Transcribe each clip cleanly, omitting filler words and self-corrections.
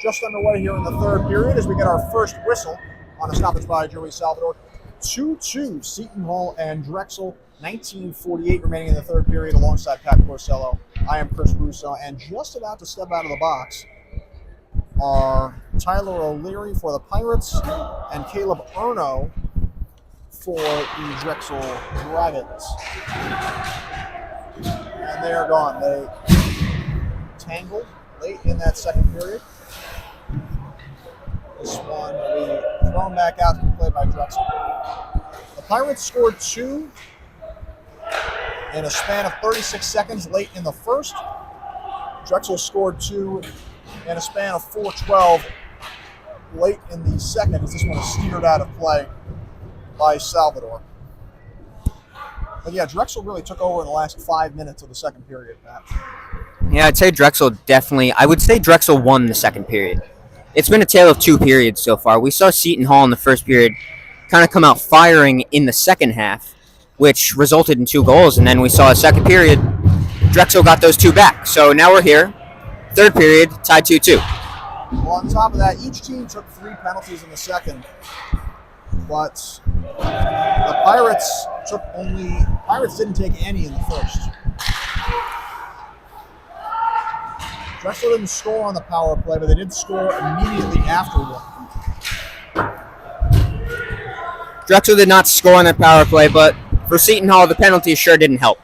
just underway here in the third period as we get our first whistle on a stoppage by Joey Salvador. 2-2, Seton Hall and Drexel. 19:48 remaining in the third period alongside Pat Porcello. I am Chris Russo, and just about to step out of the box are Tyler O'Leary for the Pirates and Caleb Erno for the Drexel Dragons. And they are gone. They tangled late in that second period. This one will be thrown back out to be played by Drexel. The Pirates scored 2 in a span of 36 seconds late in the first. Drexel scored 2 in a span of 4:12 late in the second, as this one is steered out of play by Salvador. But yeah, Drexel really took over in the last 5 minutes of the second period, Pat. Yeah, I'd say Drexel won the second period. It's been a tale of 2 periods so far. We saw Seton Hall in the first period kind of come out firing in the second half, which resulted in 2 goals, and then we saw a second period. Drexel got those 2 back. So now we're here, third period, tied 2-2. Well, on top of that, each team took 3 penalties in the second, but the Pirates didn't take any in the first. Drexel didn't score on the power play, but they did score immediately after one. Drexel did not score on the power play, but for Seton Hall, the penalty sure didn't help.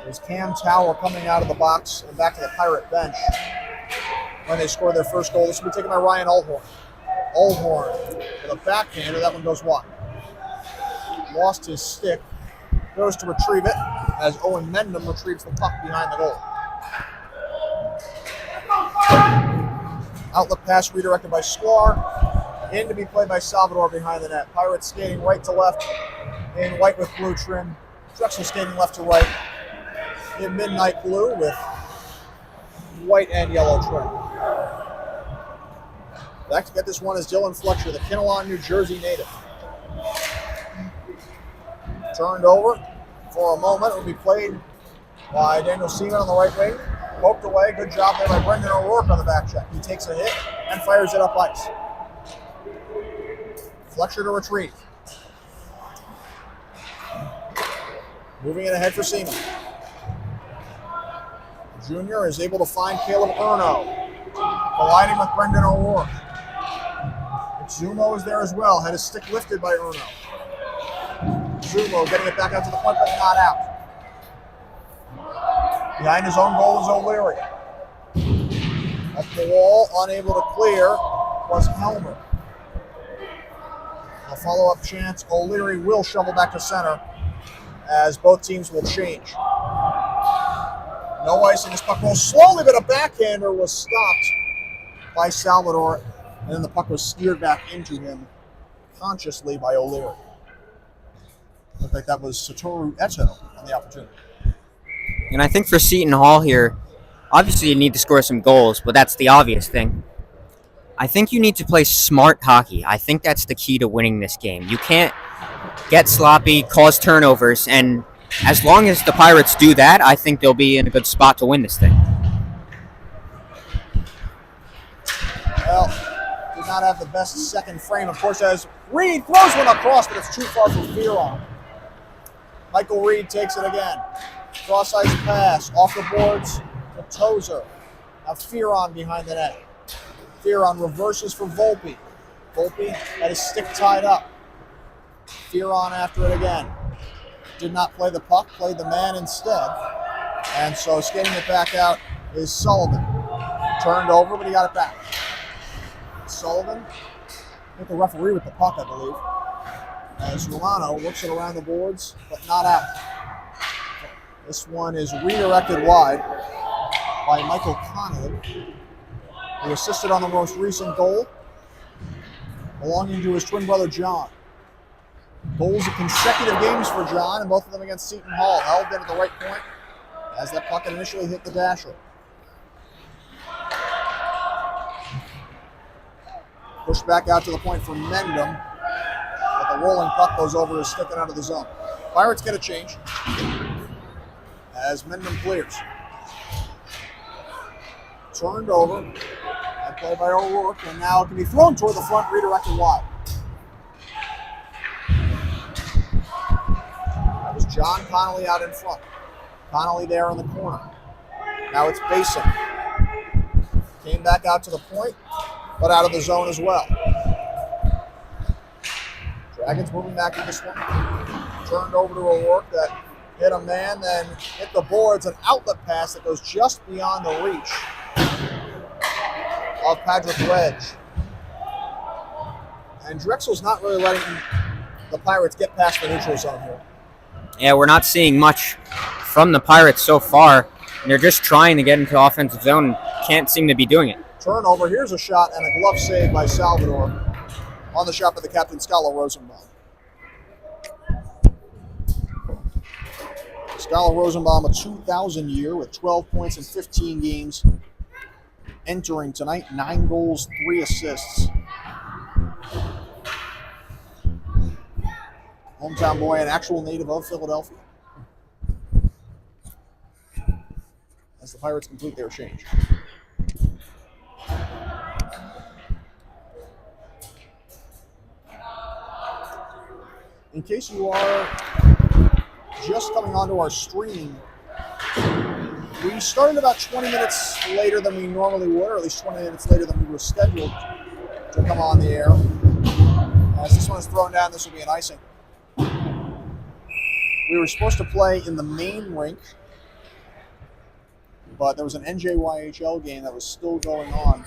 There's Cam Tower coming out of the box and back to the Pirate bench when they scored their first goal. This will be taken by Ryan Ulhorn. Ulhorn with a backhander. That one goes wide. Lost his stick. Goes to retrieve it as Owen Mendham retrieves the puck behind the goal. Outlet pass redirected by Sklar. In to be played by Salvador behind the net. Pirates skating right to left in white with blue trim. Drexel skating left to right in midnight blue with white and yellow trim. Back to get this one is Dylan Fletcher, the Kinnelon, New Jersey native. Turned over for a moment. It will be played by Daniel Seaman on the right wing. Poked away. Good job there by Brendan O'Rourke on the back check. He takes a hit and fires it up ice. Fletcher to retrieve. Moving it ahead for Seaman. Junior is able to find Caleb Erno. Colliding with Brendan O'Rourke. Zumo is there as well. Had his stick lifted by Erno. Zumo getting it back out to the point, but not out. Behind his own goal is O'Leary. Up the wall, unable to clear, was Helmer. A follow-up chance. O'Leary will shovel back to center as both teams will change. No ice in his puck roll slowly, but a backhander was stopped by Salvador, and then the puck was steered back into him consciously by O'Leary. Looked like that was Satoru Eto on the opportunity. And I think for Seton Hall here, obviously you need to score some goals, but that's the obvious thing. I think you need to play smart hockey. I think that's the key to winning this game. You can't get sloppy, cause turnovers, and as long as the Pirates do that, I think they'll be in a good spot to win this thing. Well, did not have the best second frame, of course, as Reed throws one across, but it's too far for Fearon. Michael Reed takes it again. Cross ice pass, off the boards to Tozer. Now Fearon behind the net. Fearon reverses for Volpe. Volpe had his stick tied up. Fearon after it again. Did not play the puck, played the man instead. And so skating it back out is Sullivan. Turned over, but he got it back. Sullivan hit the referee with the puck, I believe. As Romano works it around the boards, but not out. This one is redirected wide by Michael Connolly, who assisted on the most recent goal, belonging to his twin brother John. Goals in consecutive games for John, and both of them against Seton Hall. Held in at the right point as that puck initially hit the dasher. Pushed back out to the point for Mendham, but the rolling puck goes over his stick and out of the zone. Pirates get a change as Mendham clears. Turned over, and play by O'Rourke, and now it can be thrown toward the front, redirected wide. That was John Connolly out in front. Connolly there in the corner. Now it's Basin. Came back out to the point, but out of the zone as well. Dragons moving back to this one. Turned over to O'Rourke that hit a man, then hit the boards. An outlet pass that goes just beyond the reach of Patrick Wedge. And Drexel's not really letting the Pirates get past the neutral zone here. Yeah, we're not seeing much from the Pirates so far. They're just trying to get into the offensive zone and can't seem to be doing it. Turnover. Here's a shot and a glove save by Salvador on the shot by the captain, Scala Rosenbaum. Scala Rosenbaum, a 2000 year with 12 points in 15 games. Entering tonight, 9 goals, 3 assists. Hometown boy, an actual native of Philadelphia. As the Pirates complete their change. In case you are just coming onto our stream, we started about 20 minutes later than we normally would, or at least 20 minutes later than we were scheduled to come on the air. As this one is thrown down, this will be an icing. We were supposed to play in the main rink, but there was an NJYHL game that was still going on,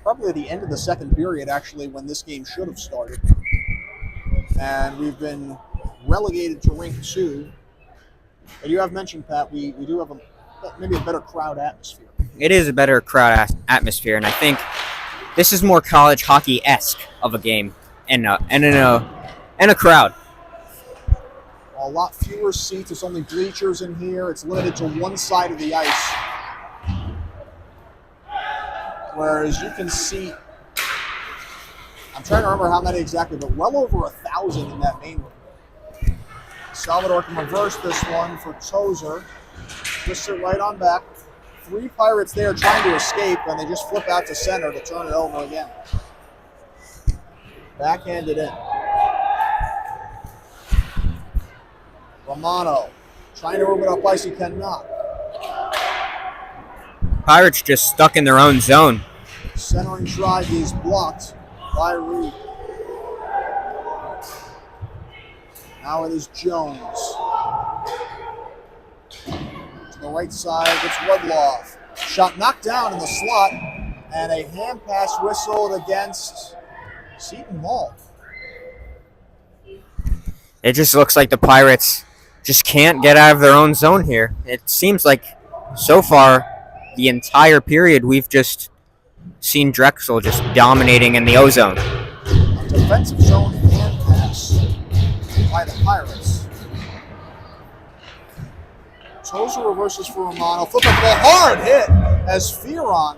probably at the end of the second period, actually, when this game should have started. And we've been relegated to rink 2. But you have mentioned, Pat, we do have maybe a better crowd atmosphere. It is a better crowd atmosphere, and I think this is more college hockey-esque of a game and a crowd. A lot fewer seats. It's only bleachers in here. It's limited to one side of the ice. Whereas you can see, I'm trying to remember how many exactly, but well over 1,000 in that main room. Salvador can reverse this one for Tozer. Twists it right on back. 3 Pirates there trying to escape, and they just flip out to center to turn it over again. Backhanded in. Romano trying to move it up ice, he cannot. Pirates just stuck in their own zone. Centering try is blocked by Reed. Now it is Jones. To the right side, it's Rudloff. Shot knocked down in the slot, and a hand pass whistled against Seton Hall. It just looks like the Pirates just can't get out of their own zone here. It seems like so far, the entire period, we've just seen Drexel just dominating in the O-zone. A defensive zone hand pass by the Pirates. Tozer reverses for Romano. Flipping the ball, hard hit as Fearon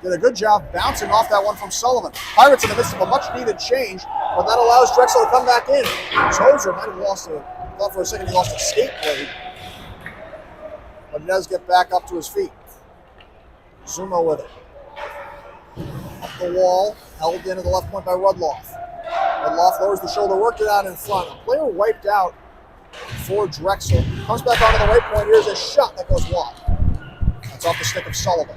did a good job bouncing off that one from Sullivan. Pirates in the midst of a much-needed change, but that allows Drexel to come back in. Tozer might have thought for a second he lost a skate blade, but he does get back up to his feet. Zuma with it. Up the wall, held in at the left point by Rudloff. Rudloff lowers the shoulder, worked it out in front. A player wiped out for Drexel. Comes back onto the right point. Here's a shot that goes wide. That's off the stick of Sullivan.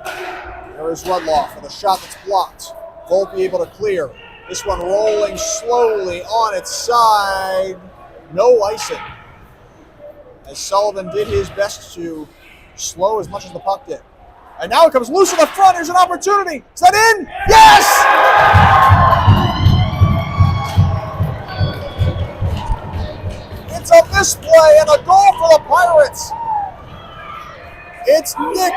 There is Rudloff with a shot that's blocked. Volpe able to clear. This one rolling slowly on its side. No icing. As Sullivan did his best to slow as much as the puck did. And now it comes loose in the front. Here's an opportunity. Is that in? Yes! It's a misplay and a goal for the Pirates. It's Nick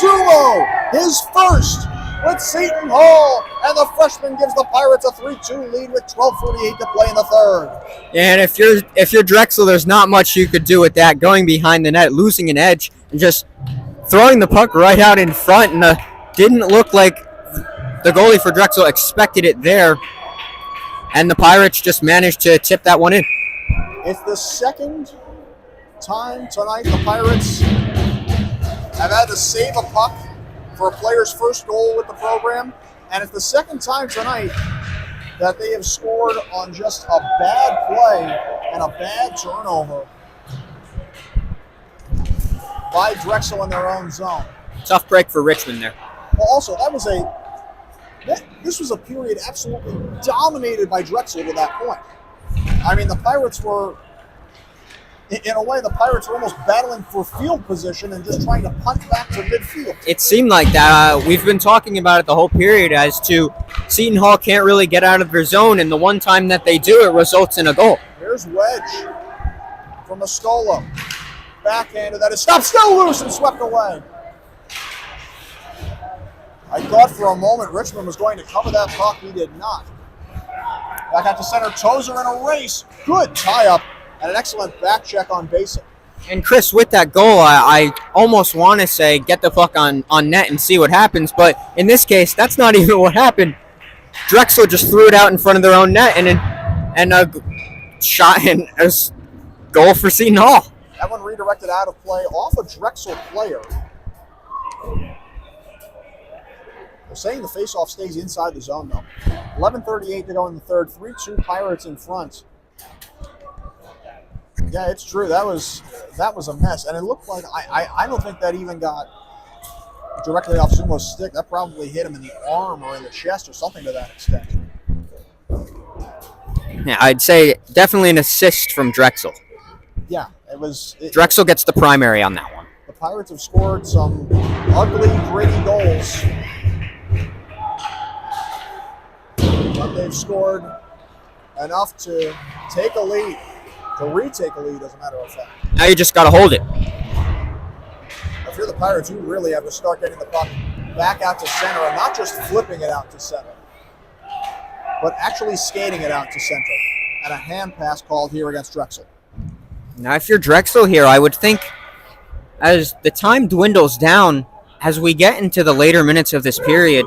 Zumo, his first with Seton Hall, and the freshman gives the Pirates a 3-2 lead with 12:48 to play in the third. Yeah, and if you're Drexel, there's not much you could do with that. Going behind the net, losing an edge, and just throwing the puck right out in front, and didn't look like the goalie for Drexel expected it there, and the Pirates just managed to tip that one in. It's the second time tonight the Pirates have had to save a puck for a player's first goal with the program, and it's the second time tonight that they have scored on just a bad play and a bad turnover by Drexel in their own zone. Tough break for Richmond there. Well, also, this was a period absolutely dominated by Drexel to that point. I mean, the Pirates were, in a way, the Pirates were almost battling for field position and just trying to punt back to midfield. It seemed like that. We've been talking about it the whole period as to Seton Hall can't really get out of their zone, and the one time that they do, it results in a goal. Here's Wedge from Muscolo. Backhanded, that is stopped, still loose and swept away. I thought for a moment Richmond was going to cover that puck. He did not. Back out to center. Tozer in a race. Good tie-up and an excellent back check on Basic. And Chris, with that goal, I almost want to say get the puck on net and see what happens. But in this case, that's not even what happened. Drexel just threw it out in front of their own net and a shot and a goal for Seton Hall. That one redirected out of play off a Drexel player. They're saying the faceoff stays inside the zone, though. 11:38 to go in the third. 3-2 Pirates in front. Yeah, it's true. That was a mess, and it looked like I don't think that even got directly off Sumo's stick. That probably hit him in the arm or in the chest or something to that extent. Yeah, I'd say definitely an assist from Drexel. Yeah, Drexel gets the primary on that one. The Pirates have scored some ugly, gritty goals. But they've scored enough to take a lead, to retake a lead, as a matter of fact. Now you just got to hold it. If you're the Pirates, you really have to start getting the puck back out to center and not just flipping it out to center, but actually skating it out to center. And a hand pass called here against Drexel. Now, if you're Drexel here, I would think as the time dwindles down, as we get into the later minutes of this period,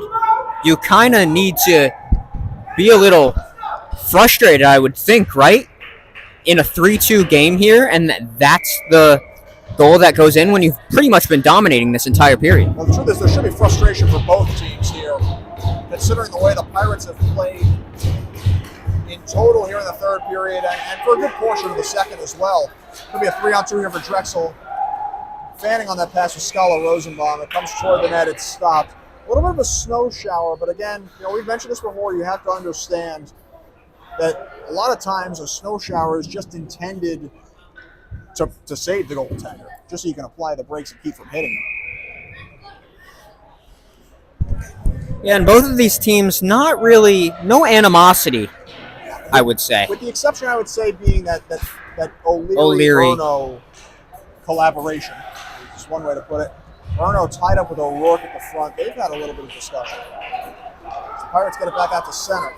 you kind of need to be a little frustrated, I would think, right? In a 3-2 game here, and that's the goal that goes in when you've pretty much been dominating this entire period. Well, the truth is there should be frustration for both teams here, considering the way the Pirates have played in total here in the third period, and for a good portion of the second as well. Could be a 3-on-2 here for Drexel. Fanning on that pass with Scala Rosenbaum. It comes toward the net. It's stopped. A little bit of a snow shower, but again, we've mentioned this before. You have to understand that a lot of times a snow shower is just intended to save the goaltender, just so you can apply the brakes and keep from hitting him. Yeah, and both of these teams, no animosity, I would say. With the exception, I would say, being that O'Leary-Verno collaboration. Just one way to put it. Verno tied up with O'Rourke at the front. They've had a little bit of discussion. The Pirates get it back out to center.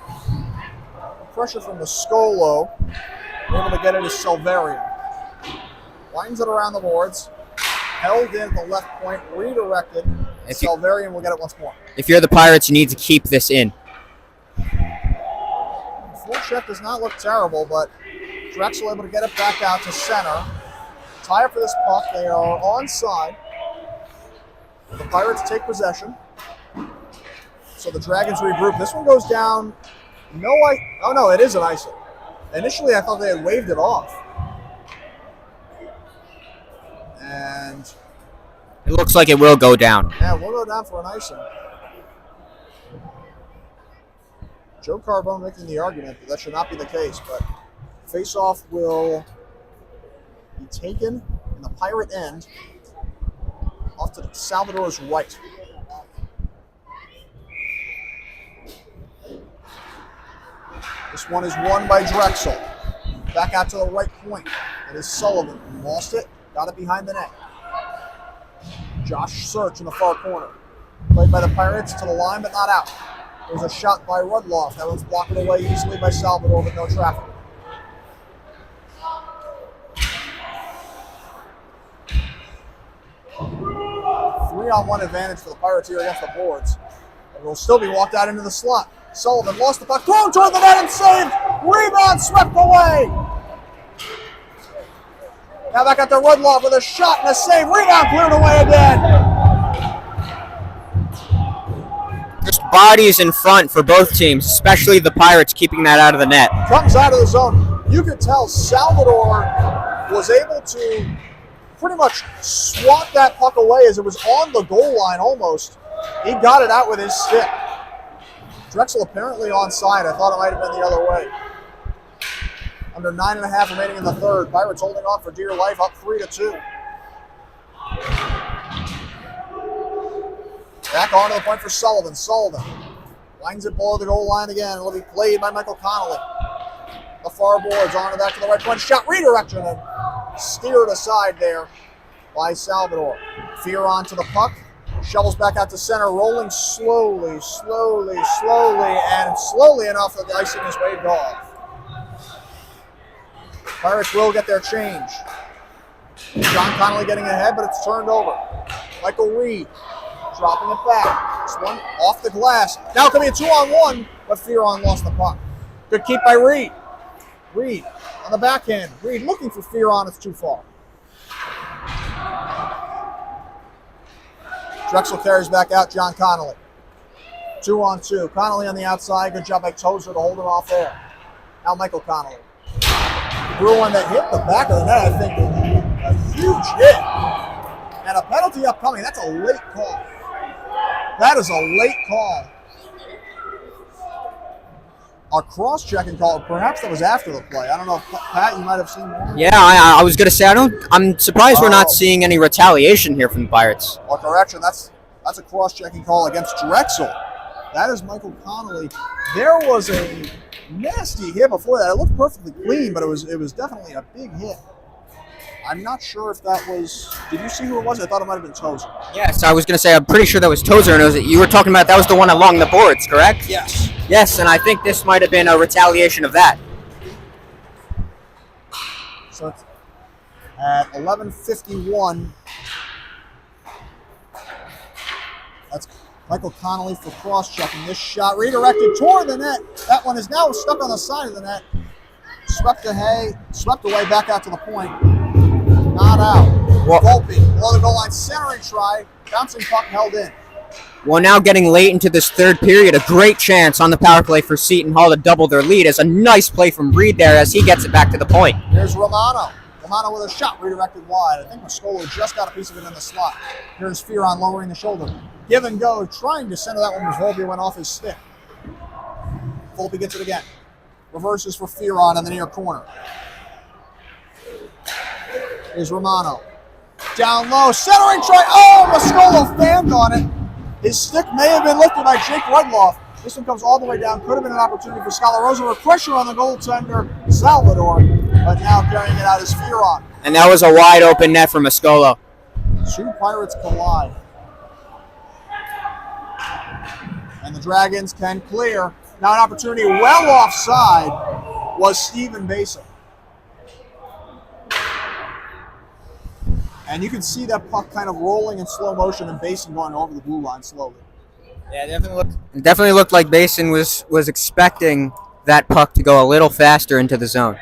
Pressure from Muscolo. Able to get it to Silverian. Winds it around the boards. Held in at the left point. Redirected. Silverian will get it once more. If you're the Pirates, you need to keep this in. Forecheck does not look terrible, but Drexel able to get it back out to center. Tie up for this puck. They are onside. The Pirates take possession. So the Dragons regroup. This one goes down. Oh no, it is an icing. Initially, I thought they had waved it off. And it looks like it will go down. Yeah, we'll go down for an icing. Joe Carbone making the argument that should not be the case, but face-off will be taken in the Pirate end off to Salvador's right. This one is won by Drexel. Back out to the right point. It is Sullivan. Lost it. Got it behind the net. Josh Search in the far corner. Played by the Pirates to the line, but not out. There's a shot by Rudloff. That one's blocked away easily by Salvador, but no traffic. Three-on-one advantage for the Pirates here against the boards. It will still be walked out into the slot. Sullivan lost the puck, thrown toward the net and saved. Rebound swept away. Now back out to Rudloff with a shot and a save. Rebound cleared away again. Just bodies in front for both teams, especially the Pirates keeping that out of the net. Comes out of the zone. You could tell Salvador was able to pretty much swat that puck away as it was on the goal line almost. He got it out with his stick. Drexel apparently onside. I thought it might have been the other way. Under 9.5 remaining in the third. Pirates holding on for dear life, up 3-2. Back onto the point for Sullivan. Sullivan lines it below the goal line again. It'll be played by Michael Connolly. The far boards on it back to the right point. Shot redirection and steered aside there by Salvador. Fear onto the puck. Shovels back out to center, rolling slowly, and slowly enough that the icing is waved off. Pirates will get their change. John Connolly getting ahead, but it's turned over. Michael Reed dropping it back. This one off the glass. Now it could be a 2-on-1, but Fearon lost the puck. Good keep by Reed. Reed on the backhand. Reed looking for Fearon. It's too far. Drexel carries back out John Connolly. 2-on-2. Connolly on the outside. Good job by Tozer to hold him off there. Now Michael Connolly. Threw one that hit the back of the net. I think a huge hit. And a penalty upcoming. That's a late call. That is a late call. A cross-checking call. Perhaps that was after the play. I don't know, Pat, you might have seen more. Yeah, I was going to say, I'm surprised we're not seeing any retaliation here from the Pirates. Well, correction, that's a cross-checking call against Drexel. That is Michael Connolly. There was a nasty hit before that. It looked perfectly clean, but it was definitely a big hit. I'm not sure if that was. Did you see who it was? I thought it might have been Tozer. Yes, I was going to say I'm pretty sure that was Tozer, and you were talking about that was the one along the boards, correct? Yes. Yes, and I think this might have been a retaliation of that. So it's at 11:51. That's Michael Connolly for cross-checking. This shot redirected toward the net. That one is now stuck on the side of the net. Swept away back out to the point. Not out. Volpe below the goal line, centering try. Bouncing puck held in. Well, now getting late into this third period, a great chance on the power play for Seton Hall to double their lead as a nice play from Reed there as he gets it back to the point. Here's Romano. Romano with a shot redirected wide. I think Mascolo just got a piece of it in the slot. Here's Fearon lowering the shoulder. Give and go, trying to center that one as Volpe went off his stick. Volpe gets it again. Reverses for Fearon in the near corner. Here's Romano. Down low, centering try. Oh, Mascolo fanned on it. His stick may have been lifted by Jake Rudloff. This one comes all the way down. Could have been an opportunity for Scalarosa with pressure on the goaltender, Salvador. But now carrying it out is Fearon. And that was a wide open net for Mascolo. Two Pirates collide. And the Dragons can clear. Now an opportunity well offside was Stephen Basin. And you can see that puck kind of rolling in slow motion and Basin going over the blue line slowly. Yeah, it definitely looked like Basin was expecting that puck to go a little faster into the zone.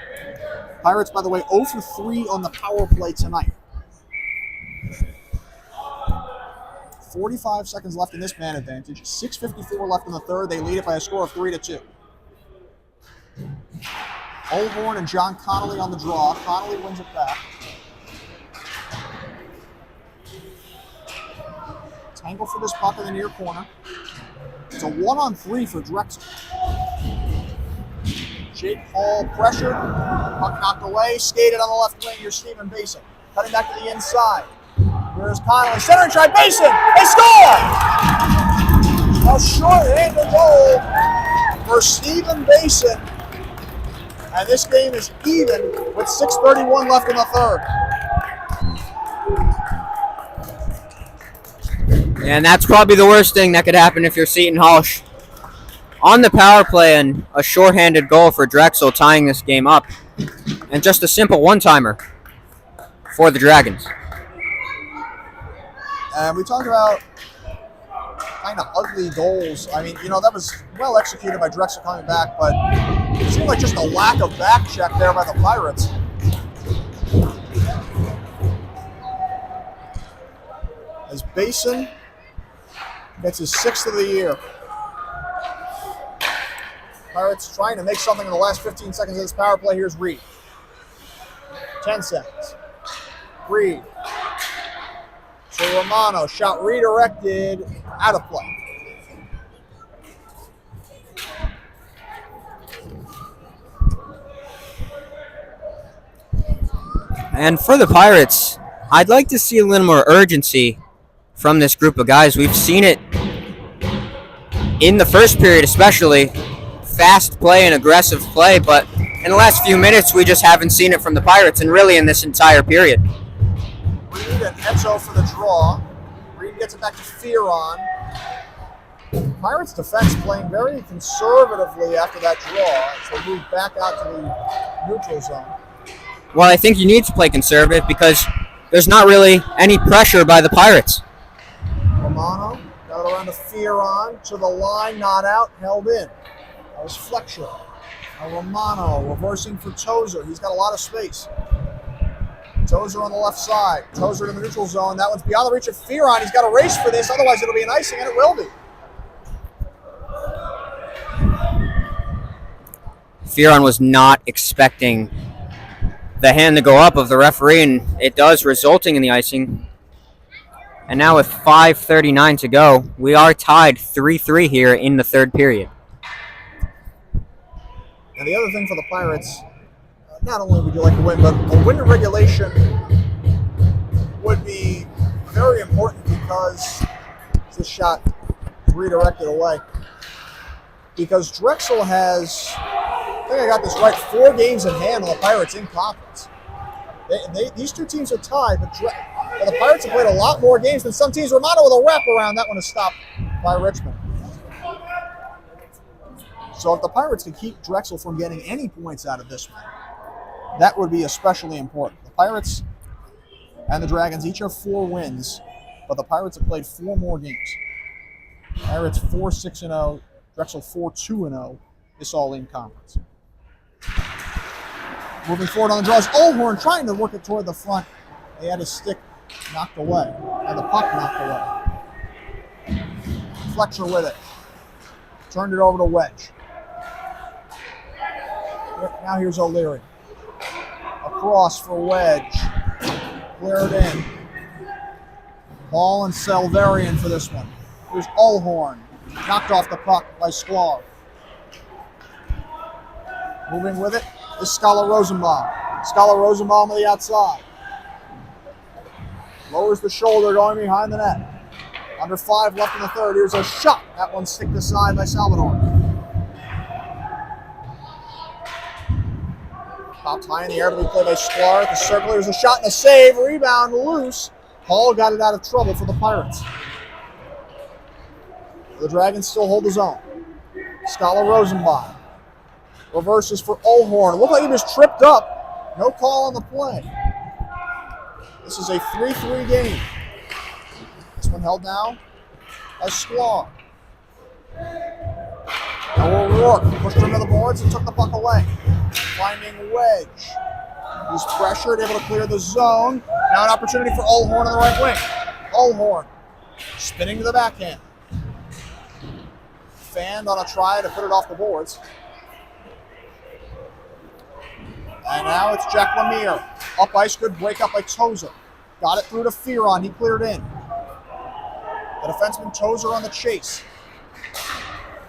Pirates, by the way, 0 for 3 on the power play tonight. 45 seconds left in this man advantage. 6:54 left in the third. They lead it by a score of 3-2. Olborn and John Connolly on the draw. Connolly wins it back. Tangle for this puck in the near corner. It's a 1-on-3 for Drexel. Jake Hall pressured. Puck knocked away. Skated on the left wing. Here's Stephen Basin. Cutting back to the inside. Here's Connolly. Centering try. Basin. They score! A short-handed goal for Stephen Basin. And this game is even with 6:31 left in the third. And that's probably the worst thing that could happen if you're Seton Hall. On the power play and a shorthanded goal for Drexel tying this game up. And just a simple one-timer for the Dragons. And we talked about kind of ugly goals. I mean, that was well executed by Drexel coming back, but it seemed like just a lack of back check there by the Pirates. as Basin gets his 6th of the year. Pirates trying to make something in the last 15 seconds of this power play. Here's Reed. 10 seconds. Reed. So Romano, shot redirected, out of play. And for the Pirates, I'd like to see a little more urgency from this group of guys. We've seen it in the first period especially, fast play and aggressive play, but in the last few minutes we just haven't seen it from the Pirates, and really in this entire period. Reed and Edzo for the draw. Reed gets it back to Fearon. Pirates defense playing very conservatively after that draw as they move back out to the neutral zone. Well, I think you need to play conservative because there's not really any pressure by the Pirates. Romano got it around to Fearon, to the line, not out, held in. That was Fletcher. Now Romano reversing for Tozer. He's got a lot of space. Tozer on the left side. Tozer in the neutral zone. That one's beyond the reach of Fearon. He's got to race for this, otherwise it'll be an icing, and it will be. Fearon was not expecting the hand to go up of the referee, and it does, resulting in the icing. And now with 5:39 to go, we are tied 3-3 here in the third period. And the other thing for the Pirates, not only would you like to win, but a win in regulation would be very important because this shot redirected away. Because Drexel has, I think I got this right, 4 games in hand on the Pirates in conference. These two teams are tied, but the Pirates have played a lot more games than some teams. Romano with a wraparound. That one is stopped by Richmond. So if the Pirates can keep Drexel from getting any points out of this one, that would be especially important. The Pirates and the Dragons each have 4 wins, but the Pirates have played 4 more games. Pirates 4-6-0, Drexel 4-2-0. This all in conference. Moving forward on the draws, Olhorn trying to work it toward the front. He had his stick knocked away, and the puck knocked away. Fletcher with it. Turned it over to Wedge. Now here's O'Leary. Across for Wedge. Cleared in. Ball and Selverian for this one. Here's Olhorn. Knocked off the puck by Sklar. Moving with it is Scala Rosenbaum. Scala Rosenbaum on the outside. Lowers the shoulder going behind the net. Under 5 left in the third. Here's a shot. That one sticked aside by Salvador. Popped high in the air to be played by Sklar at the circle. Here's a shot and a save. Rebound loose. Hall got it out of trouble for the Pirates. The Dragons still hold the zone. Scala Rosenbaum. Reverses for Olhorn. Looked like he was tripped up. No call on the play. This is a 3-3 game. This one held now by Sklar. Now O'Rourke pushed him to the boards and took the puck away. Finding Wedge. He's pressured, able to clear the zone. Now an opportunity for Olhorn on the right wing. Olhorn spinning to the backhand. Fanned on a try to put it off the boards. And now it's Jack Lemire. Up ice, good break up by Tozer. Got it through to Fearon. He cleared in. The defenseman Tozer on the chase.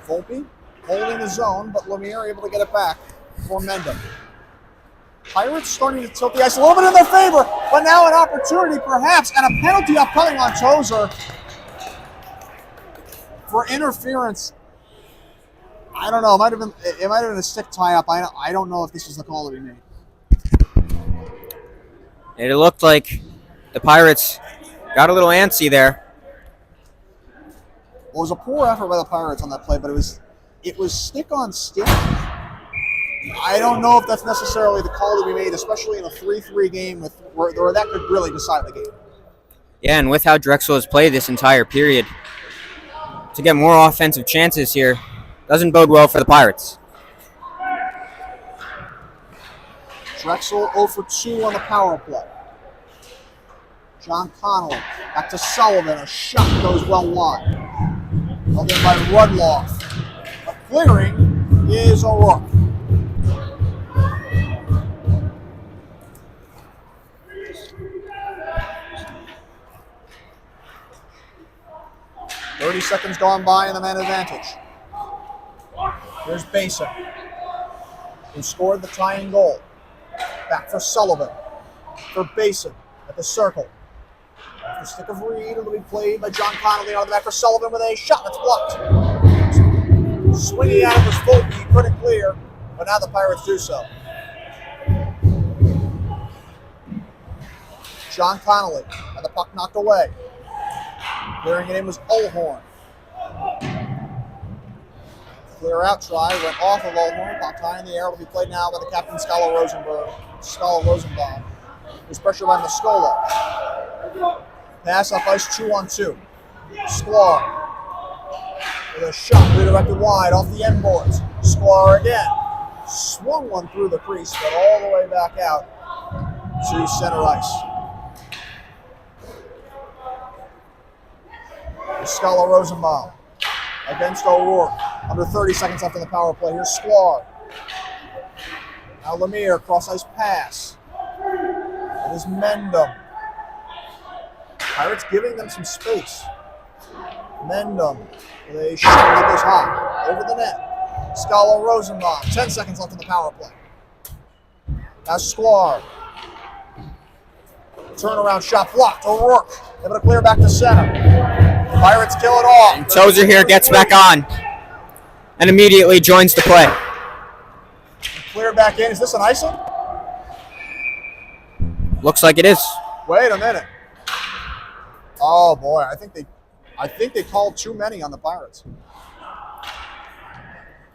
Volpe holding the zone, but Lemire able to get it back for Mendham. Pirates starting to tilt the ice a little bit in their favor, but now an opportunity perhaps, and a penalty upcoming on Tozer for interference. I don't know. It might have been a stick tie-up. I don't know if this is the call that he made. It looked like the Pirates got a little antsy there. Well, it was a poor effort by the Pirates on that play, but it was stick on stick. I don't know if that's necessarily the call to be made, especially in a 3-3 game where that could really decide the game. Yeah, and with how Drexel has played this entire period, to get more offensive chances here doesn't bode well for the Pirates. Drexel 0 for 2 on the power play. John Connolly. Back to Sullivan. A shot goes well wide. Held in by Rudloff. A clearing is O'Rourke. .30 seconds gone by in the man advantage. Here's Basin, who scored the tying goal. Back for Sullivan. For Basin at the circle. Off the stick of Reed, it'll be played by John Connolly on the back for Sullivan with a shot that's blocked. Swinging at it was Volpe, he couldn't clear, but now the Pirates do so. John Connolly had the puck knocked away. Clearing it in was Ullhorn. Clear out try, went off of Ullhorn, popped high in the air, will be played now by the captain Skala Rosenbaum. Who's pressured by Muscola. Pass up ice 2-on-2. Sklar with a shot redirected wide off the end boards. Sklar again. Swung one through the crease, but all the way back out to center ice. Skala Rosenbaum against O'Rourke. Under 30 seconds left in the power play. Here's Sklar. Now Lemire, cross ice pass. It is Mendham. Pirates giving them some space. Mendham with a shot that goes high over the net. Skala Rosenbaum. 10 seconds left in the power play. Now Sklar. Turnaround shot blocked. O'Rourke able to clear back to center. Pirates kill it off. And Tozer here gets back on and immediately joins the play. Clear back in. Is this an icing? Looks like it is. Wait a minute. Oh boy, I think they called too many on the Pirates.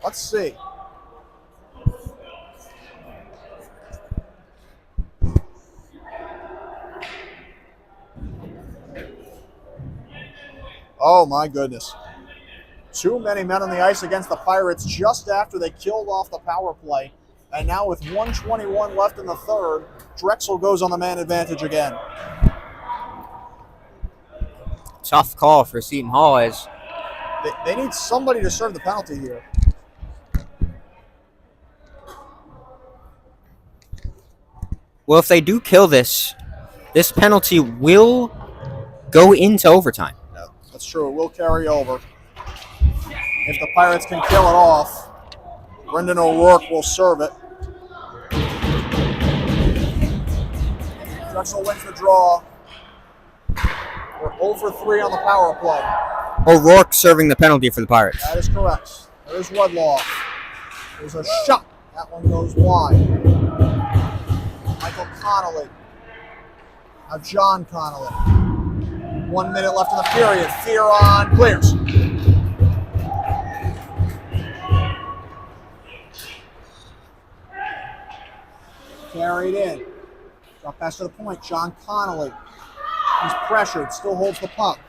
Let's see. Oh my goodness. Too many men on the ice against the Pirates just after they killed off the power play. And now with 1:21 left in the third, Drexel goes on the man advantage again. Tough call for Seton Hall as They need somebody to serve the penalty here. well, if they do kill this penalty will go into overtime. Yeah, that's true. It will carry over. If the Pirates can kill it off, Brendan O'Rourke will serve it. Drexel wins the draw. We're 0-for-3 on the power play. O'Rourke serving the penalty for the Pirates. That is correct. There's Rudloff. There's a shot. That one goes wide. Michael Connolly. Now John Connolly. 1 minute left in the period. Theron clears. Carried in. Drop pass to the point. John Connolly. He's pressured. Still holds the puck.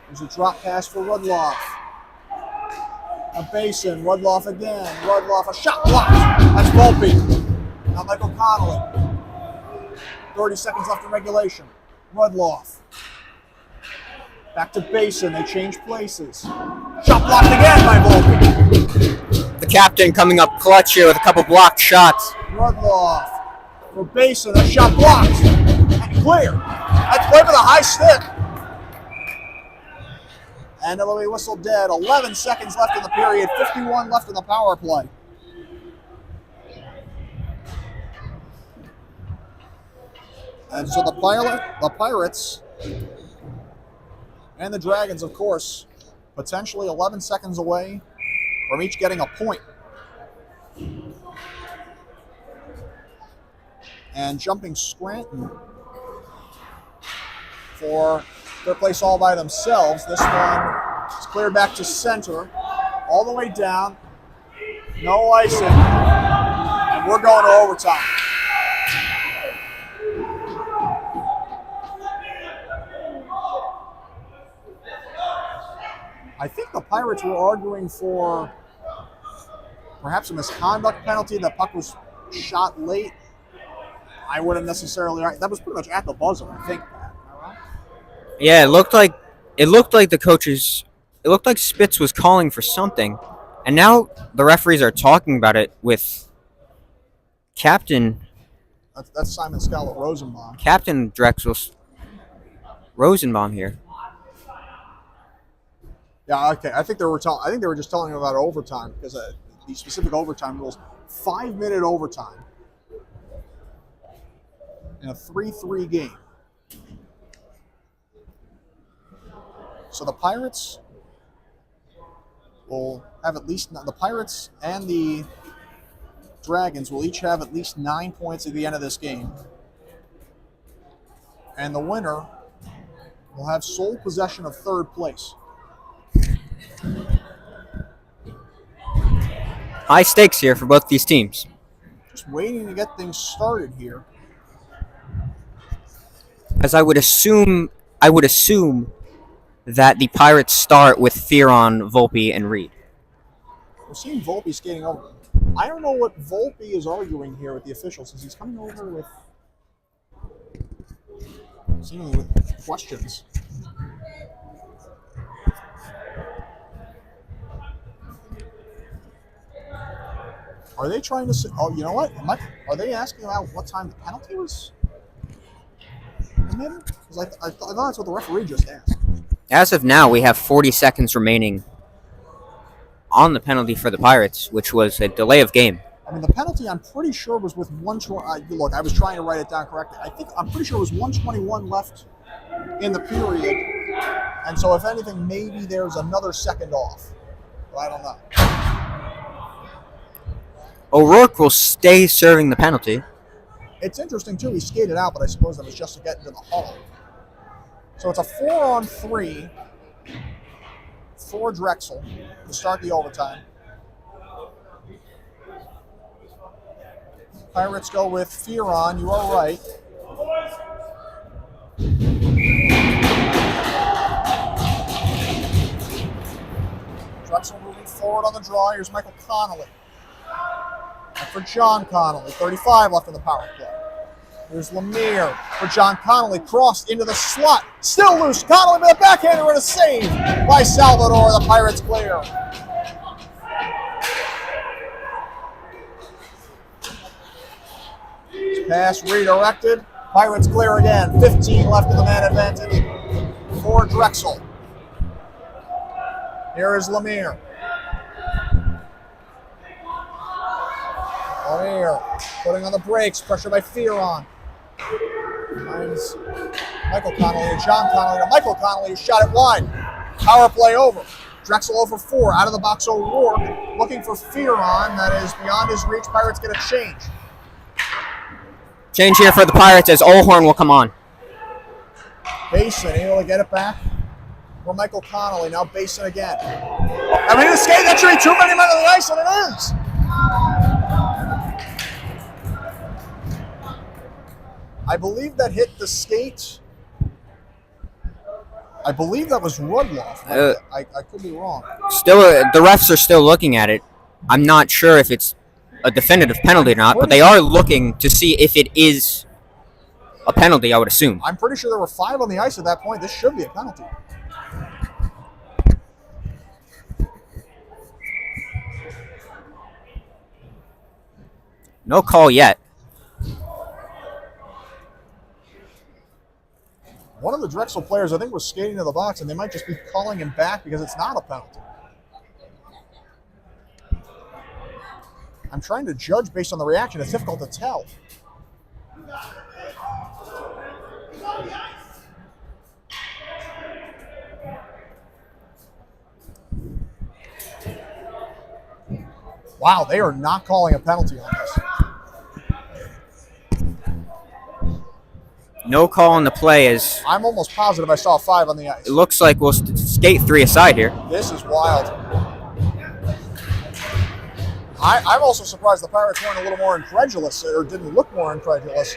There's a drop pass for Rudloff. A Basin. Rudloff again. Rudloff. A shot blocked. That's Volpe. Now Michael Connolly. 30 seconds left in regulation. Rudloff. Back to Basin. They change places. Shot blocked again by Volpe. The captain coming up clutch here with a couple blocked shots. Rudloff for Basin. A shot blocked. And clear. That's played with a high stick. And it'll be whistled dead. 11 seconds left in the period. 51 left in the power play. And so the Pirates and the Dragons, of course, potentially 11 seconds away from each getting a point. And jumping Scranton for their place all by themselves. This one is cleared back to center, all the way down. No icing, and we're going to overtime. I think the Pirates were arguing for perhaps a misconduct penalty. The puck was shot late. I wouldn't necessarily. That was pretty much at the buzzer, I think. Yeah, it looked like the coaches. It looked like Spitz was calling for something, and now the referees are talking about it with Captain Simon Scala Rosenbaum. Captain Drexel Rosenbaum here. Yeah, okay. I think they were just telling him about overtime because the specific overtime rules. 5-minute overtime in a 3-3 game. So the Pirates will have the Pirates and the Dragons will each have at least 9 points at the end of this game. And the winner will have sole possession of third place. High stakes here for both these teams. Just waiting to get things started here. As I would assume that the Pirates start with Fearon, Volpe, and Reed. We're seeing Volpe skating over. I don't know what Volpe is arguing here with the officials, since he's coming over with seemingly with questions. Are they trying to say, oh, you know what? Are they asking about what time the penalty was committed? Because I thought that's what the referee just asked. As of now, we have 40 seconds remaining on the penalty for the Pirates, which was a delay of game. I mean, the penalty, I'm pretty sure, was with look, I was trying to write it down correctly. I'm pretty sure it was 1:21 left in the period. And so, if anything, maybe there's another second off. But I don't know. O'Rourke will stay serving the penalty. It's interesting, too. He skated out, but I suppose that was just to get into the hull. So it's a 4-on-3 for Drexel to start the overtime. Pirates go with Fearon. You are right. Drexel moving forward on the draw. Here's Michael Connolly. And for John Connolly, 35 left in the power play. Here's Lemire for John Connolly, crossed into the slot. Still loose. Connolly with a backhander and a save by Salvador. The Pirates clear. Pass redirected. Pirates clear again. 15 left in the man advantage for Drexel. Here is Lemire. Lemire putting on the brakes. Pressure by Fearon. Finds Michael Connolly to John Connolly to Michael Connolly, who shot it wide. Power play over. Drexel over 4. Out of the box, O'Rourke looking for Fearon. That is beyond his reach. Pirates get a change. Change here for the Pirates as Olhorn will come on. Basin able to get it back for Michael Connolly. Now Basin again. I mean, the skate, that's really too many men on the ice, and it is. I believe that hit the skate. I believe that was Rudloff. I could be wrong. Still, the refs are still looking at it. I'm not sure if it's a definitive penalty or not, but they are looking to see if it is a penalty, I would assume. I'm pretty sure there were 5 on the ice at that point. This should be a penalty. No call yet. One of the Drexel players, I think, was skating to the box, and they might just be calling him back because it's not a penalty. I'm trying to judge based on the reaction. It's difficult to tell. Wow, they are not calling a penalty on this. No call on the play as I'm almost positive I saw 5 on the ice. it looks like we'll skate 3 aside here. This is wild. I'm also surprised the Pirates weren't a little more incredulous, or didn't look more incredulous,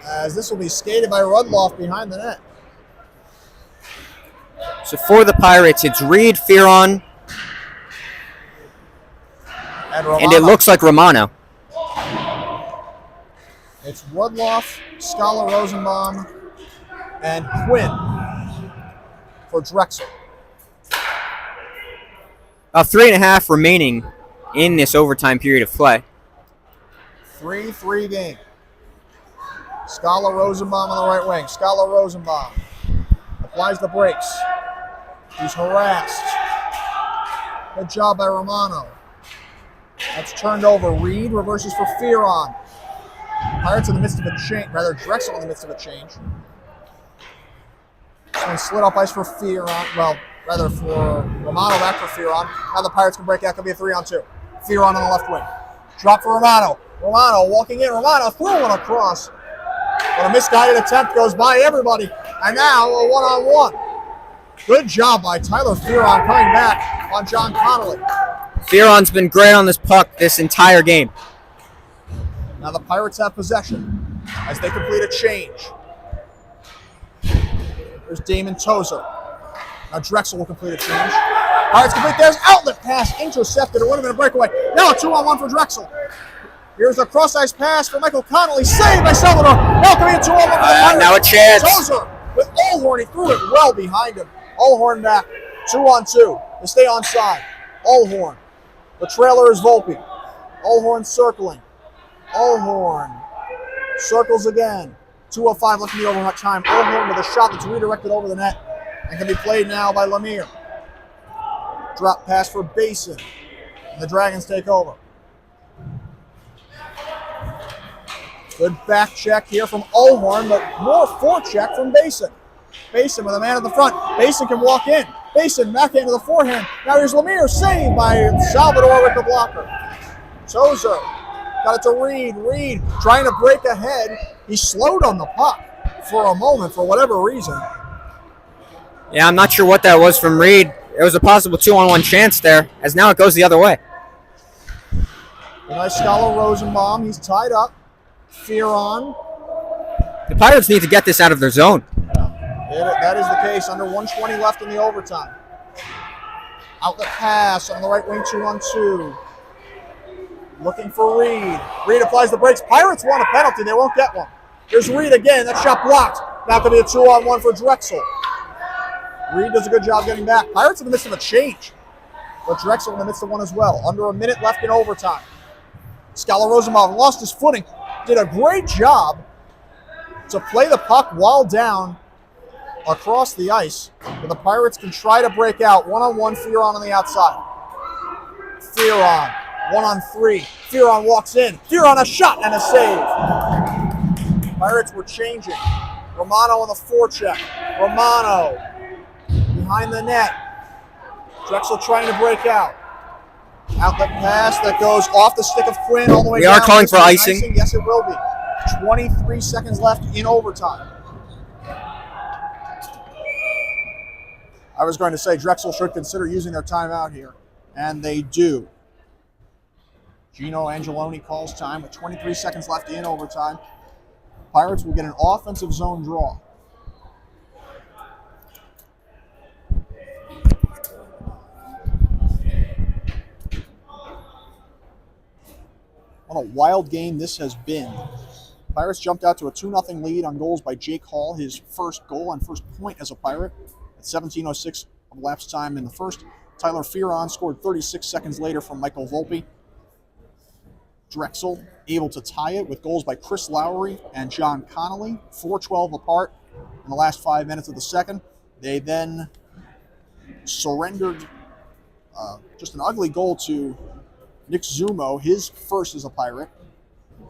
as this will be skated by Rudloff behind the net. So for the Pirates, it's Reed, Fearon, And and it looks like Romano. It's Rudloff, Scala Rosenbaum, and Quinn for Drexel. 3.5 remaining in this overtime period of play. 3-3 game. Scala Rosenbaum on the right wing. Scala Rosenbaum applies the brakes. He's harassed. Good job by Romano. That's turned over. Reed reverses for Fearon. Pirates in the midst of a change, rather Drexel in the midst of a change. This one slid off ice for Fearon. Well, rather for Romano back for Fearon. Now the Pirates can break out. Could be a 3-on-2. Fearon on the left wing. Drop for Romano. Romano walking in. Romano throwing across. But a misguided attempt goes by everybody. And now a 1-on-1. Good job by Tyler Fearon coming back on John Connolly. Fearon's been great on this puck this entire game. Now the Pirates have possession as they complete a change. There's Damon Tozer. Now Drexel will complete a change. Pirates complete. There's outlet pass intercepted. It would have been a breakaway. Now a 2-on-1 for Drexel. Here's a cross-ice pass for Michael Connolly. Saved by Salvador. Now can be a 2-on-1 for the Pirates. Now a chance. Tozer with Allhorn. He threw it well behind him. Allhorn back. 2-on-2. They stay onside. Allhorn. The trailer is Volpe. Allhorn circling. Allhorn circles again. 2:05 left in the overtime. Allhorn with a shot that's redirected over the net and can be played now by Lemire. Drop pass for Basin. And the Dragons take over. Good back check here from Allhorn, but more forecheck from Basin. Basin with a man at the front. Basin can walk in. Basin back into the forehand. Now here's Lemire, saved by Salvador with the blocker. Tozer got it to Reed. Reed trying to break ahead. He slowed on the puck for a moment for whatever reason. Yeah, I'm not sure what that was from Reed. It was a possible 2-on-1 chance there, as now it goes the other way. Nice Scala Rosenbaum. He's tied up. Fearon. The Pirates need to get this out of their zone. That is the case. Under 120 left in the overtime. Outlet pass on the right wing, 2-on-2. Looking for Reed. Reed applies the brakes. Pirates want a penalty. They won't get one. Here's Reed again. That shot blocked. Now could be a 2-on-1 for Drexel. Reed does a good job getting back. Pirates in the midst of a change. But Drexel in the midst of one as well. Under a minute left in overtime. Scala Rosenbaum lost his footing. Did a great job to play the puck while down across the ice. But the Pirates can try to break out. 1-on-1, Fearon on the outside. Fearon, 1-on-3. Fearon walks in. Fearon a shot and a save. Pirates were changing. Romano on the forecheck. Romano behind the net. Drexel trying to break out. Outlet pass that goes off the stick of Quinn all the way down. We are calling for icing. Yes, it will be. 23 seconds left in overtime. I was going to say Drexel should consider using their timeout here, and they do. Gino Angeloni calls time with 23 seconds left in overtime. Pirates will get an offensive zone draw. What a wild game this has been. Pirates jumped out to a 2-0 lead on goals by Jake Hall, his first goal and first point as a Pirate. At 17:06 of elapsed time in the first, Tyler Fearon scored 36 seconds later from Michael Volpe. Drexel able to tie it with goals by Chris Lowry and John Connolly, 4:12 apart in the last 5 minutes of the second. They then surrendered just an ugly goal to Nick Zumo, his first as a Pirate.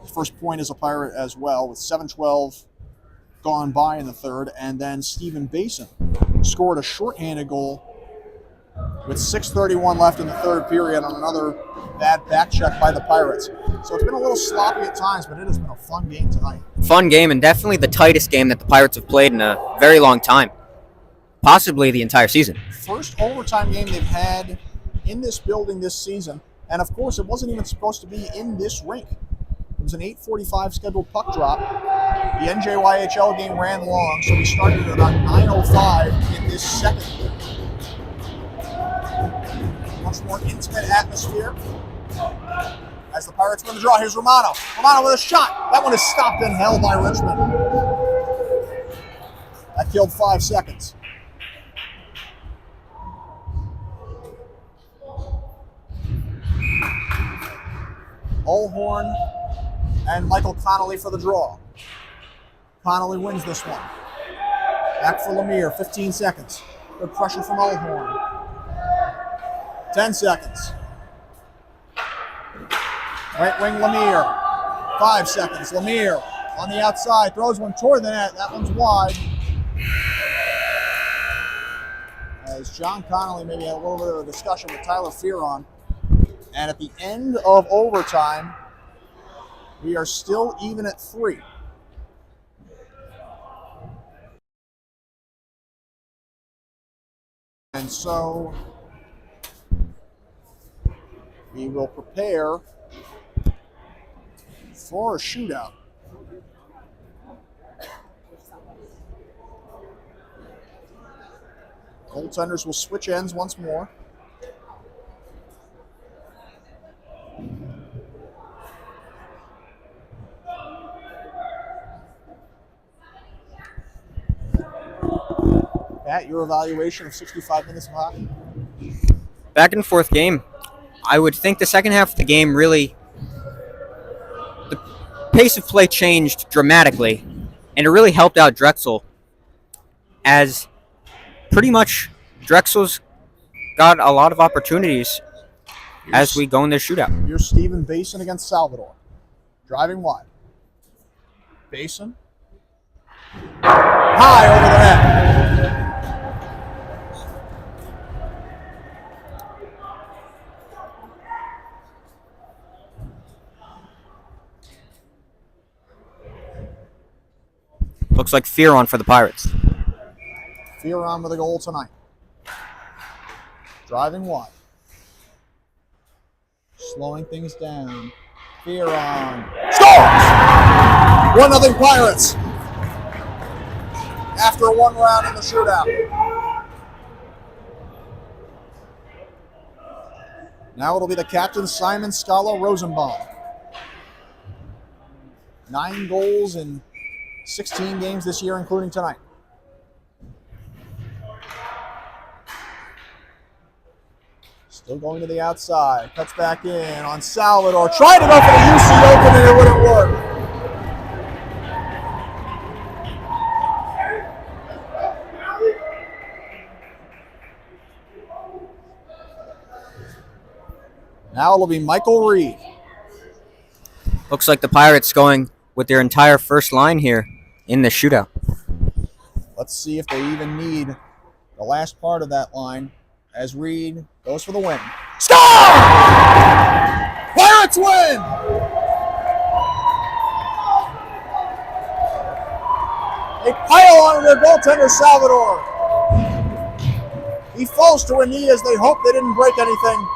His first point as a Pirate as well, with 7:12 gone by in the third. And then Stephen Basin scored a shorthanded goal with 6:31 left in the third period on another bad back check by the Pirates. So it's been a little sloppy at times, but it has been a fun game tonight. Fun game, and definitely the tightest game that the Pirates have played in a very long time. Possibly the entire season. First overtime game they've had in this building this season. And of course, it wasn't even supposed to be in this rink. It was an 8:45 scheduled puck drop. The NJYHL game ran long, so we started at about 9:05 in this second. Much more intimate atmosphere as as the Pirates win the draw. Here's Romano. Romano with a shot. That one is stopped and held by Richmond. That killed 5 seconds. Olhorn and Michael Connolly for the draw. Connolly wins this one. Back for Lemire, 15 seconds. Good pressure from Olhorn. 10 seconds. Right wing Lemire, 5 seconds. Lemire on the outside, throws one toward the net. That one's wide. As John Connolly maybe had a little bit of a discussion with Tyler Fearon. And at the end of overtime, we are still even at 3. And so we will prepare for a shootout. Goaltenders will switch ends once more. Pat, your evaluation of 65 minutes of hockey? Back and forth game. I would think the second half of the game really, the pace of play changed dramatically, and it really helped out Drexel, as pretty much Drexel's got a lot of opportunities as we go in this shootout. Here's Steven Basin against Salvador. Driving wide. Basin. High over the net. Looks like Fearon for the Pirates. Fearon with a goal tonight. Driving wide. Slowing things down. Fearon scores! 1-0 Pirates. After one round in the shootout. Now it'll be the captain, Simon Scala Rosenbaum. 9 goals in 16 games this year, including tonight. Still going to the outside. Cuts back in on Salvador. Tried to go for the UC Open and it wouldn't work. Now it'll be Michael Reed. Looks like the Pirates going with their entire first line here in the shootout. Let's see if they even need the last part of that line as Reed goes for the win. Score! Pirates win! They pile on their goaltender, Salvador. He falls to a knee as they hope they didn't break anything.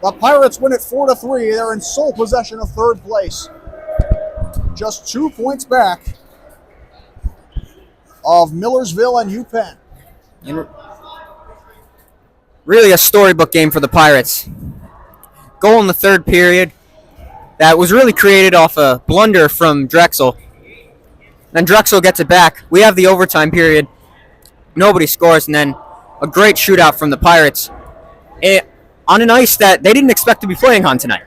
The Pirates win it 4-3. They're in sole possession of third place. Just 2 points back of Millersville and UPenn. Really a storybook game for the Pirates. Goal in the third period that was really created off a blunder from Drexel. Then Drexel gets it back. We have the overtime period. Nobody scores, and then a great shootout from the Pirates on an ice that they didn't expect to be playing on tonight.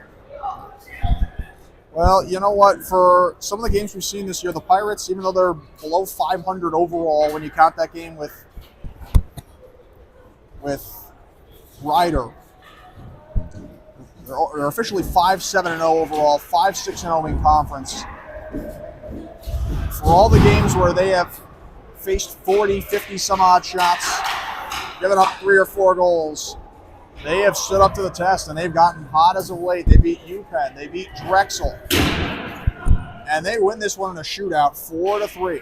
Well, you know what? For some of the games we've seen this year, the Pirates, even though they're below 500 overall, when you count that game with Ryder, they're officially 5-7-0 overall, 5-6-0 in conference. For all the games where they have faced 40, 50 some odd shots, given up 3 or 4 goals, they have stood up to the test, and they've gotten hot as of late. They beat UPenn. They beat Drexel. And they win this one in a shootout, 4-3.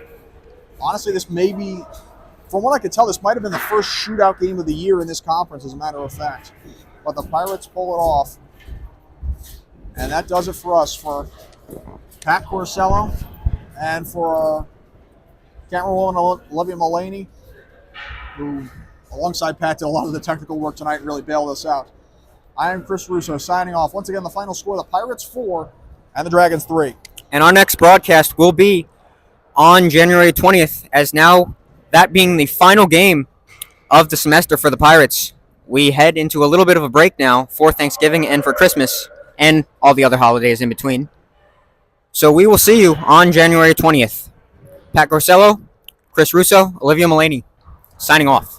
Honestly, this may be, from what I could tell, this might have been the first shootout game of the year in this conference, as a matter of fact. But the Pirates pull it off. And that does it for us, for Pat Corsello and for Cameron and Olivia Mullaney, who, alongside Pat, did a lot of the technical work tonight and really bailed us out. I am Chris Russo signing off. Once again, the final score, the Pirates 4 and the Dragons 3. And our next broadcast will be on January 20th, as now that being the final game of the semester for the Pirates. We head into a little bit of a break now for Thanksgiving and for Christmas and all the other holidays in between. So we will see you on January 20th. Pat Gorsello, Chris Russo, Olivia Mullaney, signing off.